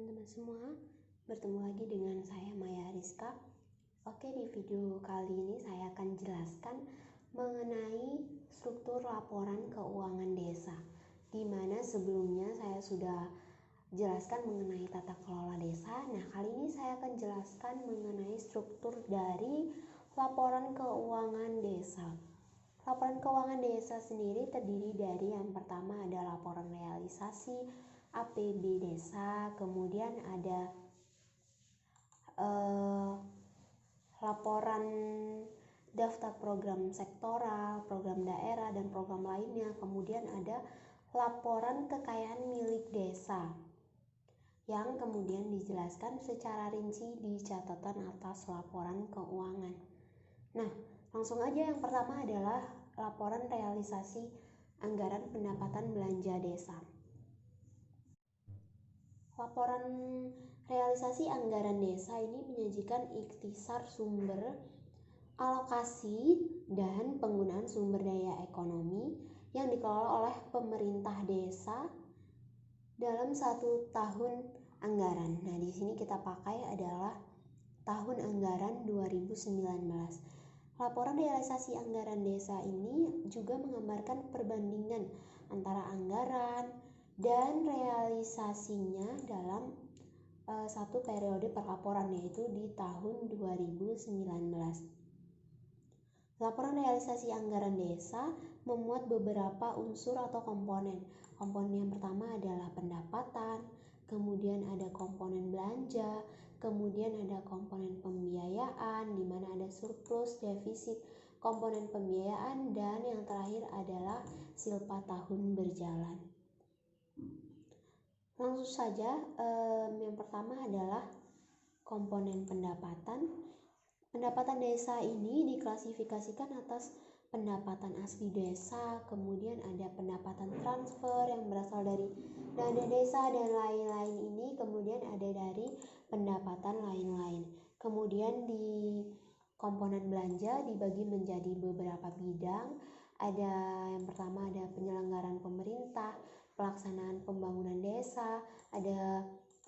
teman-teman semua, bertemu lagi dengan saya Maya Rizka. Oke, di video kali ini saya akan jelaskan mengenai struktur laporan keuangan desa, di mana sebelumnya saya sudah jelaskan mengenai tata kelola desa. Nah, kali ini saya akan jelaskan mengenai struktur dari laporan keuangan desa. Laporan keuangan desa sendiri terdiri dari yang pertama ada laporan realisasi APB desa, kemudian ada laporan daftar program sektoral, program daerah, dan program lainnya. Kemudian ada laporan kekayaan milik desa yang kemudian dijelaskan secara rinci di catatan atas laporan keuangan. Nah, langsung aja yang pertama adalah laporan realisasi anggaran pendapatan belanja desa. Laporan realisasi anggaran desa ini menyajikan ikhtisar sumber, alokasi, dan penggunaan sumber daya ekonomi yang dikelola oleh pemerintah desa dalam satu tahun anggaran. Nah, di sini kita pakai adalah tahun anggaran 2019. Laporan realisasi anggaran desa ini juga menggambarkan perbandingan antara anggaran dan realisasinya dalam satu periode perlaporan, yaitu di tahun 2019. Laporan realisasi anggaran desa memuat beberapa unsur atau komponen. Komponen yang pertama adalah pendapatan, kemudian ada komponen belanja, kemudian ada komponen pembiayaan, di mana ada surplus, defisit, komponen pembiayaan, dan yang terakhir adalah silpa tahun berjalan. Langsung saja, yang pertama adalah komponen pendapatan. Pendapatan desa ini diklasifikasikan atas pendapatan asli desa, kemudian ada pendapatan transfer yang berasal dari dana desa dan lain-lain ini, kemudian ada dari pendapatan lain-lain. Kemudian di komponen belanja dibagi menjadi beberapa bidang. Ada yang pertama ada penyelenggaraan pemerintah, pelaksanaan pembangunan desa, ada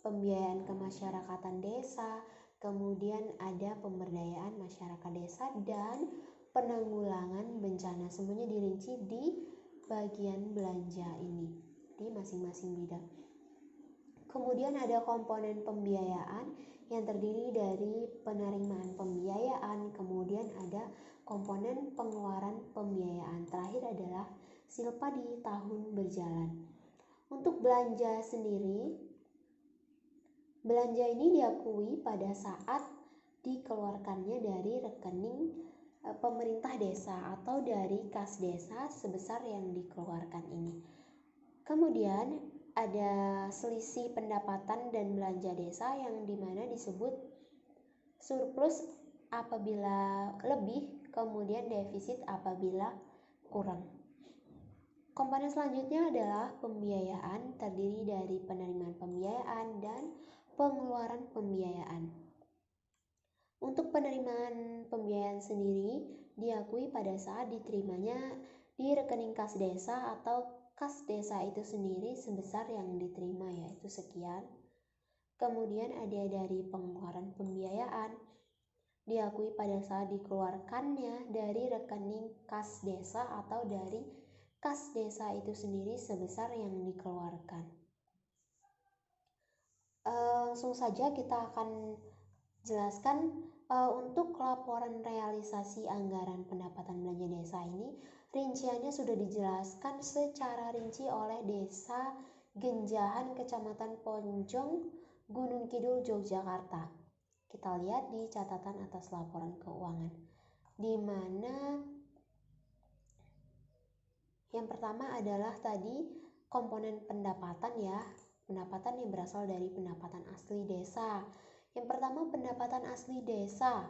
pembiayaan kemasyarakatan desa, kemudian ada pemberdayaan masyarakat desa dan penanggulangan bencana. Semuanya dirinci di bagian belanja ini di masing-masing bidang. Kemudian ada komponen pembiayaan yang terdiri dari penerimaan pembiayaan, kemudian ada komponen pengeluaran pembiayaan. Terakhir adalah silpa di tahun berjalan. Untuk belanja sendiri, belanja ini diakui pada saat dikeluarkannya dari rekening pemerintah desa atau dari kas desa sebesar yang dikeluarkan ini. Kemudian ada selisih pendapatan dan belanja desa yang dimana disebut surplus apabila lebih, kemudian defisit apabila kurang. Komponen selanjutnya adalah pembiayaan, terdiri dari penerimaan pembiayaan dan pengeluaran pembiayaan. Untuk penerimaan pembiayaan sendiri diakui pada saat diterimanya di rekening kas desa atau kas desa itu sendiri sebesar yang diterima, yaitu sekian. Kemudian ada dari pengeluaran pembiayaan, diakui pada saat dikeluarkannya dari rekening kas desa atau dari kas desa itu sendiri sebesar yang dikeluarkan. Langsung saja kita akan jelaskan untuk laporan realisasi anggaran pendapatan belanja desa ini, rinciannya sudah dijelaskan secara rinci oleh Desa Genjahan, Kecamatan Ponjong, Gunung Kidul, Yogyakarta. Kita lihat di catatan atas laporan keuangan, di mana yang pertama adalah tadi komponen pendapatan ya, pendapatan yang berasal dari pendapatan asli desa. Yang pertama, pendapatan asli desa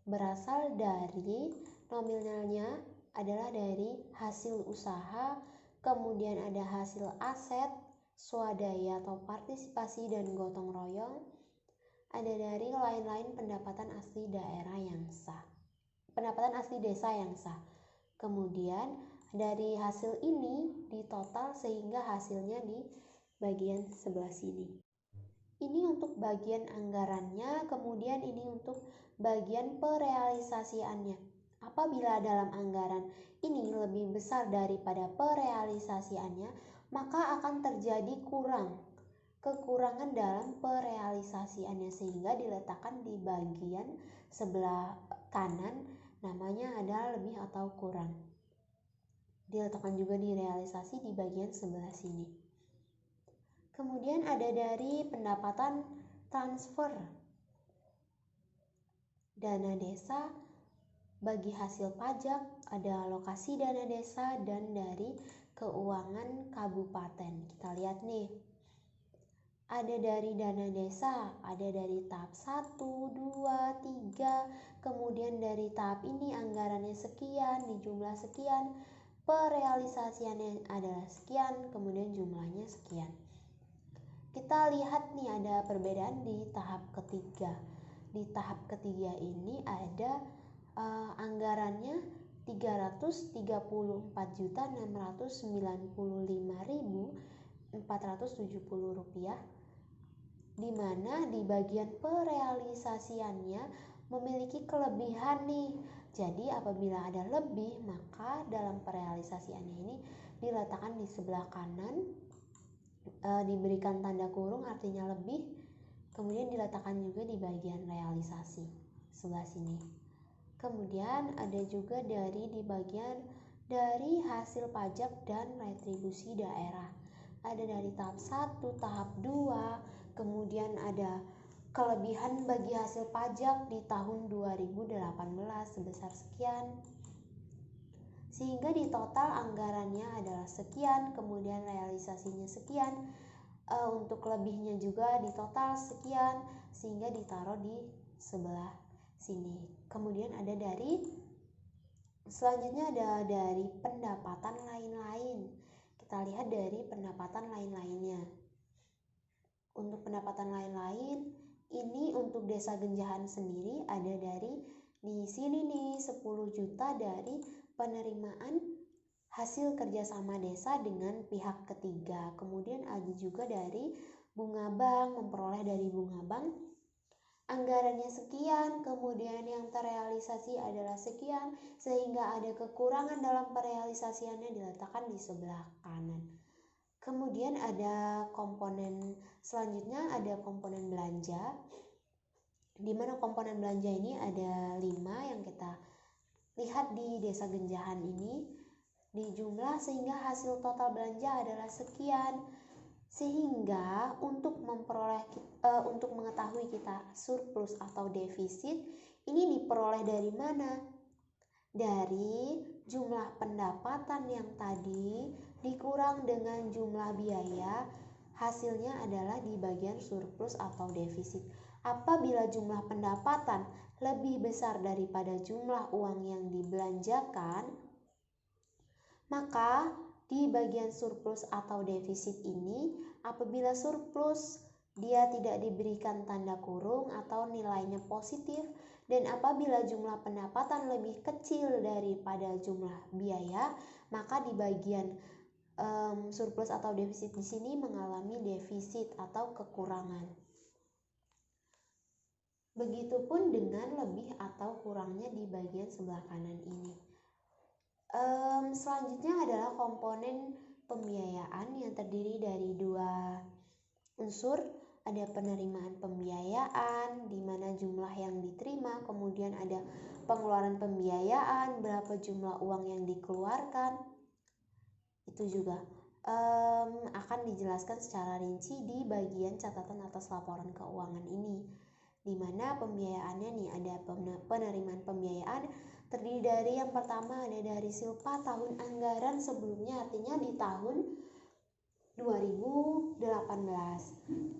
berasal dari nominalnya adalah dari hasil usaha, kemudian ada hasil aset, swadaya atau partisipasi dan gotong royong, ada dari lain-lain pendapatan asli daerah yang sah, pendapatan asli desa yang sah. Kemudian dari hasil ini ditotal sehingga hasilnya di bagian sebelah sini. Ini untuk bagian anggarannya, kemudian ini untuk bagian perealisasiannya. Apabila dalam anggaran ini lebih besar daripada perealisasiannya, maka akan terjadi kekurangan dalam perealisasiannya, sehingga diletakkan di bagian sebelah kanan, namanya adalah lebih atau kurang. Diletakkan juga di realisasi di bagian sebelah sini. Kemudian ada dari pendapatan transfer dana desa bagi hasil pajak, ada alokasi dana desa, dan dari keuangan kabupaten. Kita lihat nih, ada dari dana desa, ada dari tahap 1, 2, 3, kemudian dari tahap ini anggarannya sekian, di jumlah sekian, perealisasiannya adalah sekian, kemudian jumlahnya sekian. Kita lihat nih ada perbedaan di tahap ketiga. Di tahap ketiga ini ada anggarannya Rp334.695.470, di mana di bagian perealisasiannya memiliki kelebihan nih. Jadi apabila ada lebih, maka dalam perealisasiannya ini diletakkan di sebelah kanan, diberikan tanda kurung artinya lebih, kemudian diletakkan juga di bagian realisasi sebelah sini. Kemudian ada juga di bagian dari hasil pajak dan retribusi daerah. Ada dari tahap 1, tahap 2, kemudian ada kelebihan bagi hasil pajak di tahun 2018 sebesar sekian, sehingga di total anggarannya adalah sekian, kemudian realisasinya sekian, untuk lebihnya juga di total sekian, sehingga ditaruh di sebelah sini. Kemudian ada selanjutnya ada dari pendapatan lain-lain. Kita lihat dari pendapatan lain-lainnya. Untuk pendapatan lain-lain ini untuk Desa Genjahan sendiri ada dari di sini nih 10 juta dari penerimaan hasil kerjasama desa dengan pihak ketiga. Kemudian ada juga dari bunga bank, memperoleh dari bunga bank anggarannya sekian, kemudian yang terrealisasi adalah sekian, sehingga ada kekurangan dalam perealisasiannya diletakkan di sebelah kanan. Kemudian ada komponen selanjutnya, ada komponen belanja, di mana komponen belanja ini ada 5 yang kita lihat di Desa Genjahan ini di jumlah, sehingga hasil total belanja adalah sekian, sehingga untuk mengetahui kita surplus atau defisit ini diperoleh dari mana? Dari jumlah pendapatan yang tadi dikurang dengan jumlah biaya, hasilnya adalah di bagian surplus atau defisit. Apabila jumlah pendapatan lebih besar daripada jumlah uang yang dibelanjakan, maka di bagian surplus atau defisit ini, apabila surplus dia tidak diberikan tanda kurung atau nilainya positif, dan apabila jumlah pendapatan lebih kecil daripada jumlah biaya, maka di bagian surplus atau defisit di sini mengalami defisit atau kekurangan. Begitupun dengan lebih atau kurangnya di bagian sebelah kanan ini. Selanjutnya adalah komponen pembiayaan yang terdiri dari 2 unsur. Ada penerimaan pembiayaan, di mana jumlah yang diterima, kemudian ada pengeluaran pembiayaan, berapa jumlah uang yang dikeluarkan. Itu juga akan dijelaskan secara rinci di bagian catatan atas laporan keuangan ini, di mana pembiayaannya nih ada penerimaan pembiayaan terdiri dari yang pertama ada dari silpa tahun anggaran sebelumnya, artinya di tahun 2018.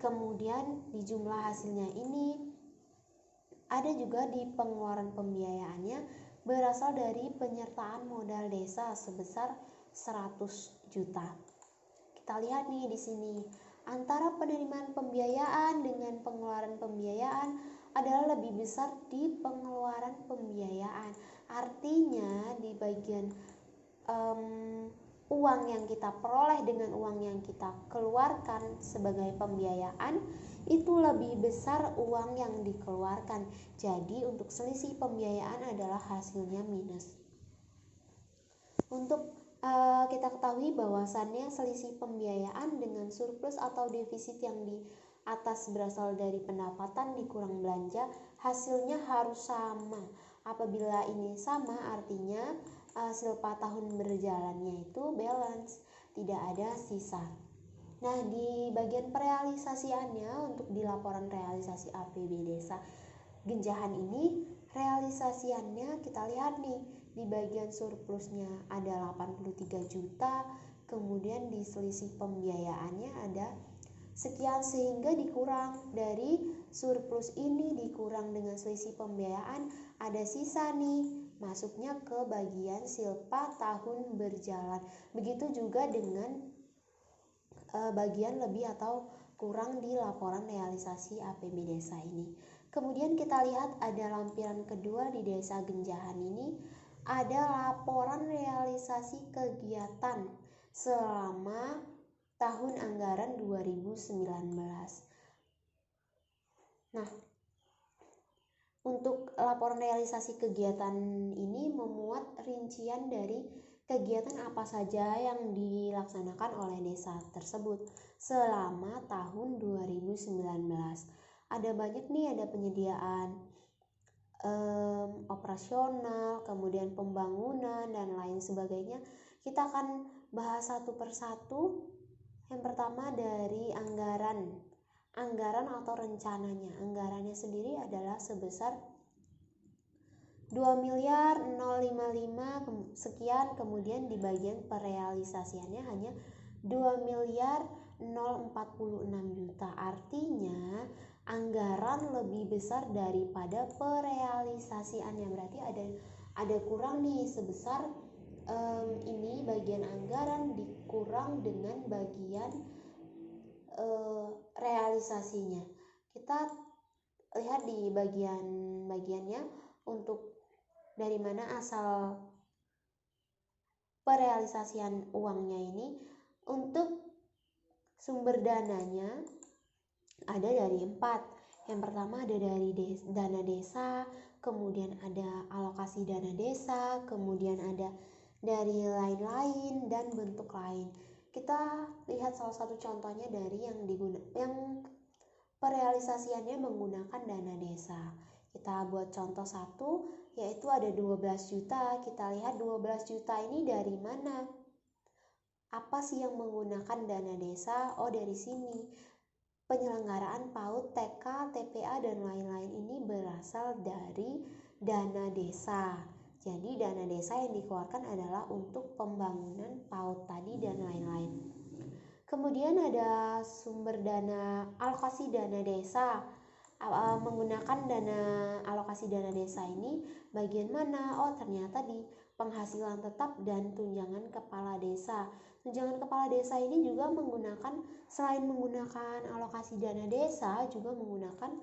Kemudian di jumlah hasilnya ini ada juga di pengeluaran pembiayaannya berasal dari penyertaan modal desa sebesar 100 juta. Kita lihat nih di sini antara penerimaan pembiayaan dengan pengeluaran pembiayaan adalah lebih besar di pengeluaran pembiayaan. Artinya di bagian uang yang kita peroleh dengan uang yang kita keluarkan sebagai pembiayaan itu lebih besar uang yang dikeluarkan. Jadi untuk selisih pembiayaan adalah hasilnya minus. Untuk kita ketahui bahwasannya selisih pembiayaan dengan surplus atau defisit yang di atas berasal dari pendapatan dikurang belanja, hasilnya harus sama. Apabila ini sama, artinya silpa tahun berjalannya itu balance, tidak ada sisa. Nah, di bagian perealisasiannya untuk di laporan realisasi APB Desa Genjahan ini, realisasiannya kita lihat nih, di bagian surplusnya ada 83 juta, kemudian di selisih pembiayaannya ada sekian, sehingga dikurang dari surplus ini dikurang dengan selisih pembiayaan, ada sisa nih, masuknya ke bagian silpa tahun berjalan. Begitu juga dengan bagian lebih atau kurang di laporan realisasi APB desa ini. Kemudian kita lihat ada lampiran kedua di Desa Genjahan ini, ada laporan realisasi kegiatan selama tahun anggaran 2019. Nah, untuk laporan realisasi kegiatan ini memuat rincian dari kegiatan apa saja yang dilaksanakan oleh desa tersebut selama tahun 2019. Ada banyak nih, ada penyediaan operasional, kemudian pembangunan dan lain sebagainya. Kita akan bahas satu persatu. Yang pertama dari anggaran atau rencananya. Anggarannya sendiri adalah sebesar 2.055 sekian, kemudian di bagian perealisasiannya hanya 2.046 juta. Artinya anggaran lebih besar daripada perealisasiannya, berarti ada kurang nih sebesar ini bagian anggaran dikurang dengan bagian realisasinya. Kita lihat di bagiannya untuk dari mana asal perealisasian uangnya ini. Untuk sumber dananya ada dari 4. Yang pertama ada dari dana desa, kemudian ada alokasi dana desa, kemudian ada dari lain-lain dan bentuk lain. Kita lihat salah satu contohnya dari yang perealisasiannya menggunakan dana desa. Kita buat contoh satu, yaitu ada 12 juta. Kita lihat 12 juta ini dari mana? Apa sih yang menggunakan dana desa? Oh, dari sini. Penyelenggaraan PAUD, TK, TPA, dan lain-lain ini berasal dari dana desa. Jadi dana desa yang dikeluarkan adalah untuk pembangunan PAUD tadi dan lain-lain. Kemudian ada sumber dana alokasi dana desa. Menggunakan dana alokasi dana desa ini bagian mana? Oh, ternyata di penghasilan tetap dan tunjangan kepala desa. Tunjangan kepala desa ini juga menggunakan, selain menggunakan alokasi dana desa, juga menggunakan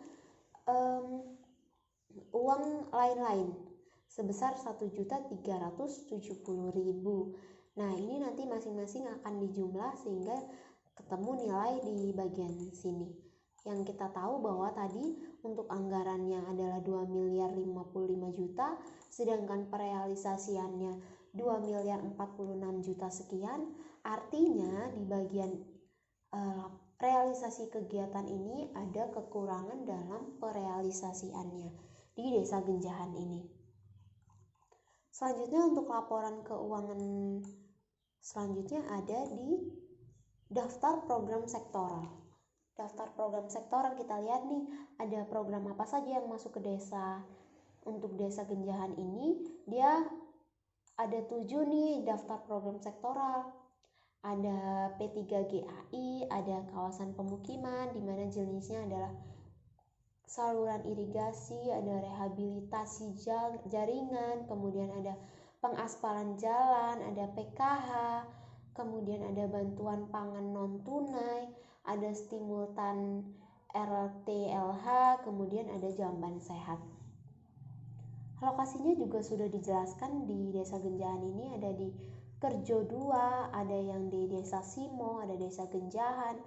uang lain-lain sebesar 1.370.000. Nah, ini nanti masing-masing akan dijumlah sehingga ketemu nilai di bagian sini. Yang kita tahu bahwa tadi untuk anggarannya adalah 2.055 juta, sedangkan perealisasiannya 2.046 juta sekian. Artinya di bagian realisasi kegiatan ini ada kekurangan dalam perealisasiannya di Desa Genjahan ini. Selanjutnya untuk laporan keuangan selanjutnya ada di daftar program sektoral. Daftar program sektoral, kita lihat nih ada program apa saja yang masuk ke desa. Untuk Desa Genjahan ini dia ada 7 nih daftar program sektoral. Ada P3GAI, ada kawasan pemukiman di mana jenisnya adalah saluran irigasi, ada rehabilitasi jaringan, kemudian ada pengaspalan jalan, ada PKH, kemudian ada bantuan pangan non tunai, ada stimultan RTLH, kemudian ada jamban sehat. Lokasinya juga sudah dijelaskan di Desa Genjahan ini, ada di Kerjo 2, ada yang di Desa Simo, ada Desa Genjahan.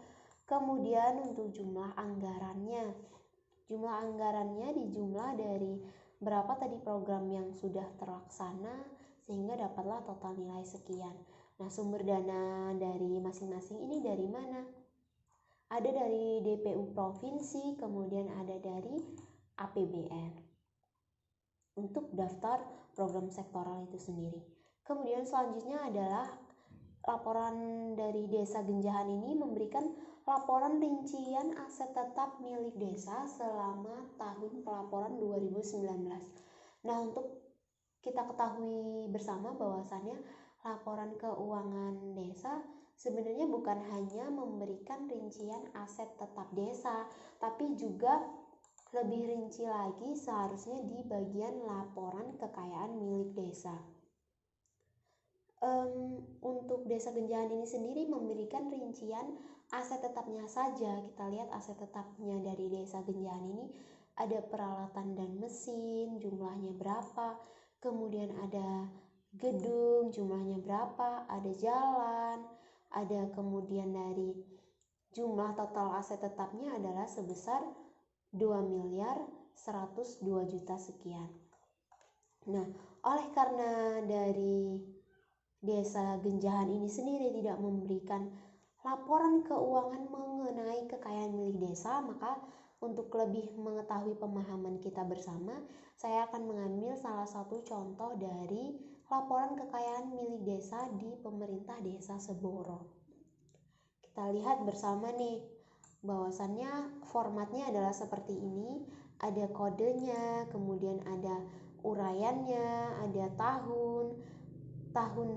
Kemudian untuk jumlah anggarannya. Jumlah anggarannya dijumlah dari berapa tadi program yang sudah terlaksana sehingga dapatlah total nilai sekian. Nah, sumber dana dari masing-masing ini dari mana? Ada dari DPU provinsi, kemudian ada dari APBN untuk daftar program sektoral itu sendiri. Kemudian selanjutnya adalah laporan dari Desa Genjahan ini memberikan laporan rincian aset tetap milik desa selama tahun pelaporan 2019. Nah, untuk kita ketahui bersama bahwasannya laporan keuangan desa sebenarnya bukan hanya memberikan rincian aset tetap desa, tapi juga lebih rinci lagi seharusnya di bagian laporan kekayaan milik desa. Untuk Desa Genjahan ini sendiri memberikan rincian aset tetapnya saja. Kita lihat aset tetapnya dari Desa Genjahan ini ada peralatan dan mesin, jumlahnya berapa, kemudian ada gedung, jumlahnya berapa, ada jalan, ada kemudian dari jumlah total aset tetapnya adalah sebesar 2.102.000.000 sekian. Nah, oleh karena dari Desa Genjahan ini sendiri tidak memberikan laporan keuangan mengenai kekayaan milik desa, maka untuk lebih mengetahui pemahaman kita bersama, saya akan mengambil salah satu contoh dari laporan kekayaan milik desa di pemerintah Desa Seboro. Kita lihat bersama nih, bahwasannya formatnya adalah seperti ini, ada kodenya, kemudian ada uraiannya, ada tahun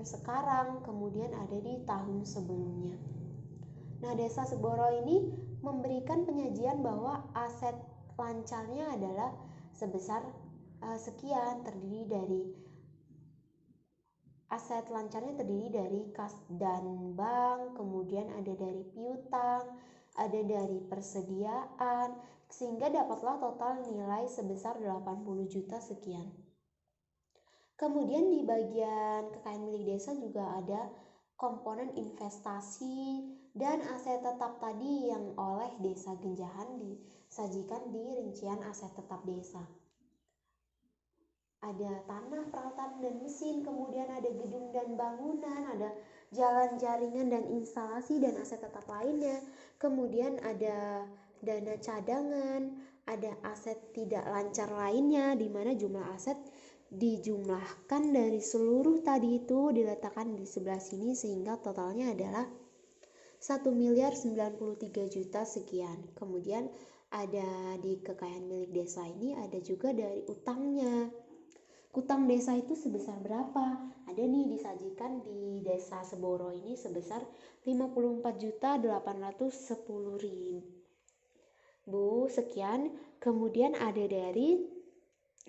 sekarang, kemudian ada di tahun sebelumnya. Nah, Desa Seboro ini memberikan penyajian bahwa aset lancarnya adalah sebesar sekian, aset lancarnya terdiri dari kas dan bank, kemudian ada dari piutang, ada dari persediaan, sehingga dapatlah total nilai sebesar 80 juta sekian. Kemudian di bagian kekayaan milik desa juga ada komponen investasi dan aset tetap tadi yang oleh Desa Genjahan disajikan di rincian aset tetap desa. Ada tanah, peralatan, dan mesin, kemudian ada gedung dan bangunan, ada jalan, jaringan, dan instalasi, dan aset tetap lainnya. Kemudian ada dana cadangan, ada aset tidak lancar lainnya, di mana jumlah aset dijumlahkan dari seluruh tadi itu diletakkan di sebelah sini sehingga totalnya adalah 1.093.000.000 sekian. Kemudian ada di kekayaan milik desa ini ada juga dari utangnya. Utang desa itu sebesar berapa? Ada nih disajikan di Desa Seboro ini sebesar 54.810.000 sekian. Kemudian ada dari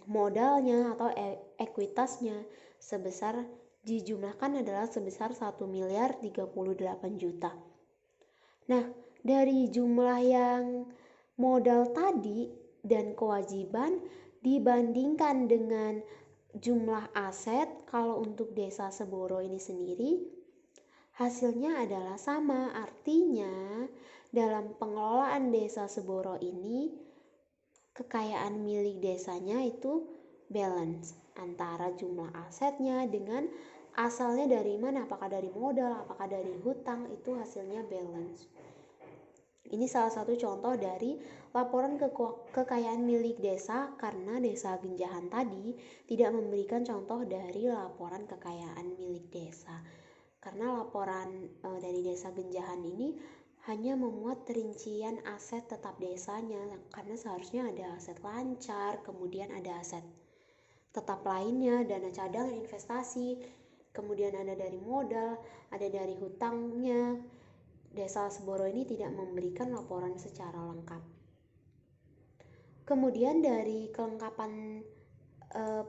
modalnya atau ekuitasnya sebesar dijumlahkan adalah sebesar 1.038.000.000. Nah, dari jumlah yang modal tadi dan kewajiban dibandingkan dengan jumlah aset, kalau untuk Desa Seboro ini sendiri hasilnya adalah sama. Artinya dalam pengelolaan Desa Seboro ini kekayaan milik desanya itu balance antara jumlah asetnya dengan asalnya dari mana, apakah dari modal, apakah dari hutang, itu hasilnya balance. Ini salah satu contoh dari laporan kekayaan milik desa, karena Desa Genjahan tadi tidak memberikan contoh dari laporan kekayaan milik desa. Karena laporan dari Desa Genjahan ini hanya memuat rincian aset tetap desanya, karena seharusnya ada aset lancar, kemudian ada aset tetap lainnya, dana cadangan, investasi, kemudian ada dari modal, ada dari hutangnya. Desa Seboro ini tidak memberikan laporan secara lengkap. Kemudian dari kelengkapan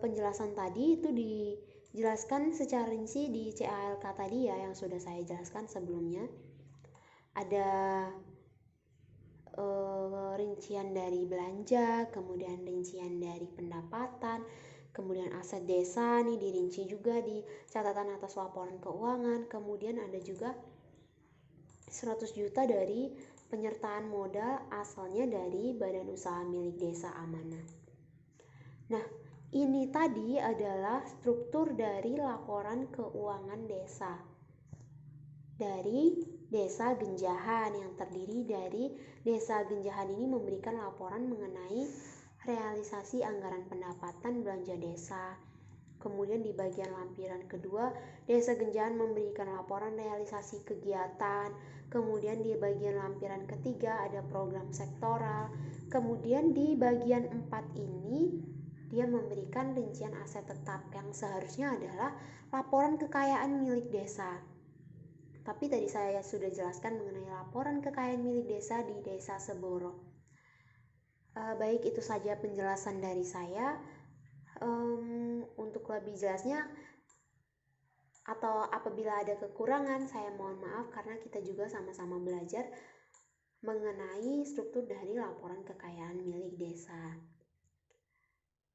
penjelasan tadi itu dijelaskan secara rinci di CALK tadi ya, yang sudah saya jelaskan sebelumnya. Ada rincian dari belanja, kemudian rincian dari pendapatan, Kemudian aset desa nih dirinci juga di catatan atas laporan keuangan. Kemudian ada juga 100 juta dari penyertaan modal asalnya dari badan usaha milik desa amanah. Nah, ini tadi adalah struktur dari laporan keuangan desa. Dari Desa Genjahan yang terdiri dari Desa Genjahan ini memberikan laporan mengenai realisasi anggaran pendapatan belanja desa. Kemudian di bagian lampiran kedua, Desa Genjahan memberikan laporan realisasi kegiatan. Kemudian di bagian lampiran ketiga ada program sektoral. Kemudian di bagian 4 ini dia memberikan rincian aset tetap yang seharusnya adalah laporan kekayaan milik desa. Tapi tadi saya sudah jelaskan mengenai laporan kekayaan milik desa di Desa Seboro. Baik, itu saja penjelasan dari saya. Untuk lebih jelasnya atau apabila ada kekurangan, saya mohon maaf karena kita juga sama-sama belajar mengenai struktur dari laporan kekayaan milik desa.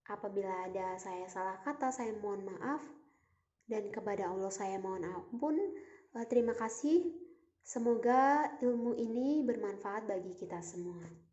Apabila ada saya salah kata, saya mohon maaf, dan kepada Allah saya mohon ampun. Terima kasih. Semoga ilmu ini bermanfaat bagi kita semua.